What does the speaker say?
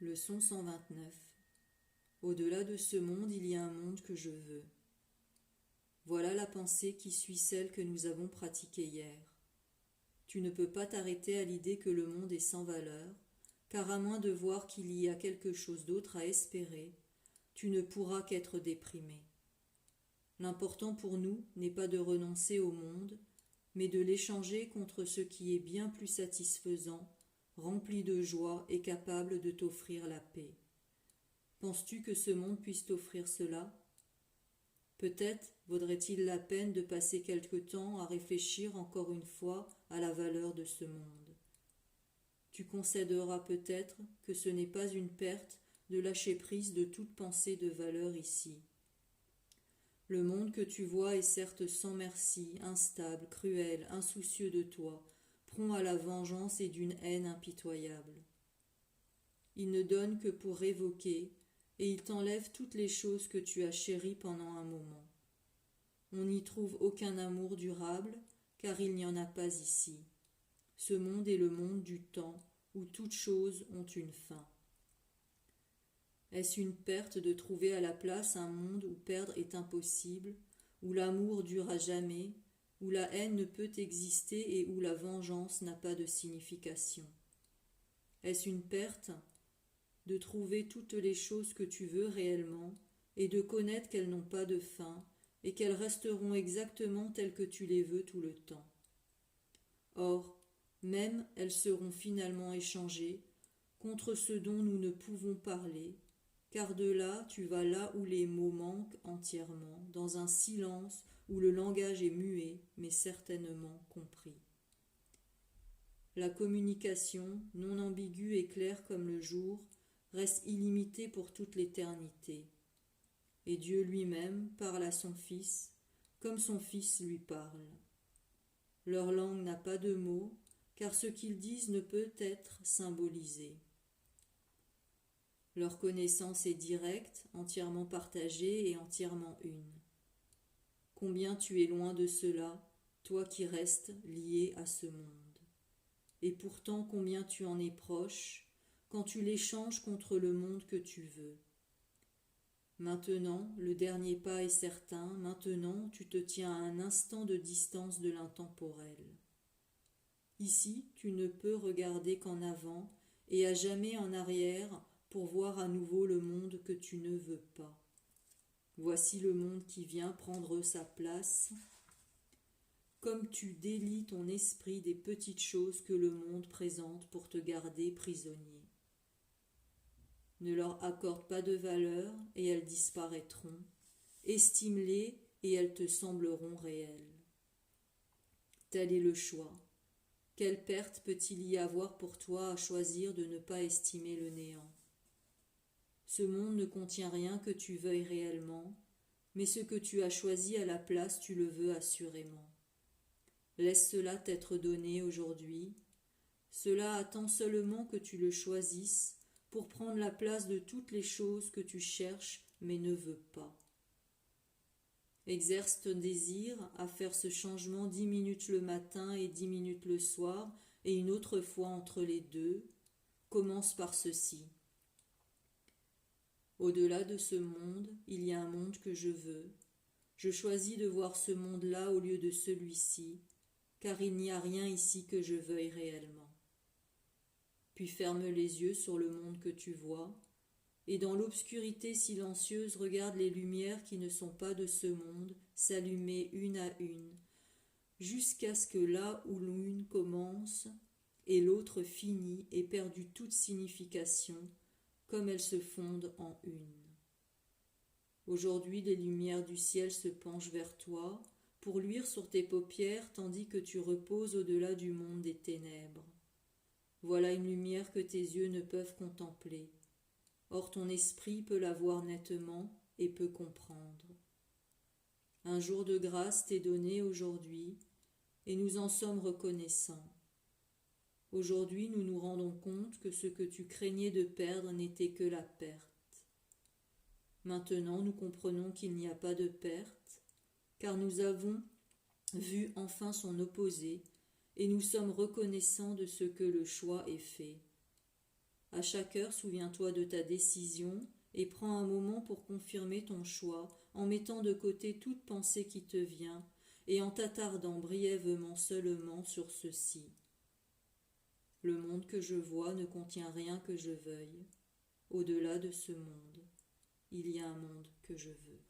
Leçon 129. Au-delà de ce monde, il y a un monde que je veux. Voilà la pensée qui suit celle que nous avons pratiquée hier. Tu ne peux pas t'arrêter à l'idée que le monde est sans valeur, car à moins de voir qu'il y a quelque chose d'autre à espérer, tu ne pourras qu'être déprimé. L'important pour nous n'est pas de renoncer au monde, mais de l'échanger contre ce qui est bien plus satisfaisant, rempli de joie et capable de t'offrir la paix. Penses-tu que ce monde puisse t'offrir cela ? Peut-être vaudrait-il la peine de passer quelque temps à réfléchir encore une fois à la valeur de ce monde. Tu concéderas peut-être que ce n'est pas une perte de lâcher prise de toute pensée de valeur ici. Le monde que tu vois est certes sans merci, instable, cruel, insoucieux de toi, prompt à la vengeance et d'une haine impitoyable. Il ne donne que pour révoquer, et il t'enlève toutes les choses que tu as chéries pendant un moment. On n'y trouve aucun amour durable, car il n'y en a pas ici. Ce monde est le monde du temps, où toutes choses ont une fin. Est-ce une perte de trouver à la place un monde où perdre est impossible, où l'amour dure à jamais, où la haine ne peut exister et où la vengeance n'a pas de signification? Est-ce une perte de trouver toutes les choses que tu veux réellement et de connaître qu'elles n'ont pas de fin et qu'elles resteront exactement telles que tu les veux tout le temps? Or, même elles seront finalement échangées contre ce dont nous ne pouvons parler, car de là tu vas là où les mots manquent entièrement, dans un silence où le langage est muet, mais certainement compris. La communication, non ambiguë et claire comme le jour, reste illimitée pour toute l'éternité. Et Dieu lui-même parle à son Fils, comme son Fils lui parle. Leur langue n'a pas de mots, car ce qu'ils disent ne peut être symbolisé. Leur connaissance est directe, entièrement partagée et entièrement une. Combien tu es loin de cela, toi qui restes lié à ce monde. Et pourtant combien tu en es proche, quand tu l'échanges contre le monde que tu veux. Maintenant, le dernier pas est certain, maintenant tu te tiens à un instant de distance de l'intemporel. Ici, tu ne peux regarder qu'en avant et à jamais en arrière pour voir à nouveau le monde que tu ne veux pas. Voici le monde qui vient prendre sa place, comme tu délies ton esprit des petites choses que le monde présente pour te garder prisonnier. Ne leur accorde pas de valeur et elles disparaîtront. Estime-les et elles te sembleront réelles. Tel est le choix. Quelle perte peut-il y avoir pour toi à choisir de ne pas estimer le néant? Ce monde ne contient rien que tu veuilles réellement, mais ce que tu as choisi à la place, tu le veux assurément. Laisse cela t'être donné aujourd'hui. Cela attend seulement que tu le choisisses pour prendre la place de toutes les choses que tu cherches mais ne veux pas. Exerce ton désir à faire ce changement 10 minutes le matin et 10 minutes le soir et une autre fois entre les deux. Commence par ceci. Au-delà de ce monde, il y a un monde que je veux. Je choisis de voir ce monde-là au lieu de celui-ci, car il n'y a rien ici que je veuille réellement. Puis ferme les yeux sur le monde que tu vois, et dans l'obscurité silencieuse regarde les lumières qui ne sont pas de ce monde s'allumer une à une, jusqu'à ce que là où l'une commence et l'autre finit ait perdu toute signification, comme elles se fondent en une. Aujourd'hui, les lumières du ciel se penchent vers toi pour luire sur tes paupières tandis que tu reposes au-delà du monde des ténèbres. Voilà une lumière que tes yeux ne peuvent contempler. Or ton esprit peut la voir nettement et peut comprendre. Un jour de grâce t'est donné aujourd'hui et nous en sommes reconnaissants. Aujourd'hui, nous nous rendons compte que ce que tu craignais de perdre n'était que la perte. Maintenant, nous comprenons qu'il n'y a pas de perte, car nous avons vu enfin son opposé et nous sommes reconnaissants de ce que le choix est fait. À chaque heure, souviens-toi de ta décision et prends un moment pour confirmer ton choix en mettant de côté toute pensée qui te vient et en t'attardant brièvement seulement sur ceci. Le monde que je vois ne contient rien que je veuille. Au-delà de ce monde, il y a un monde que je veux.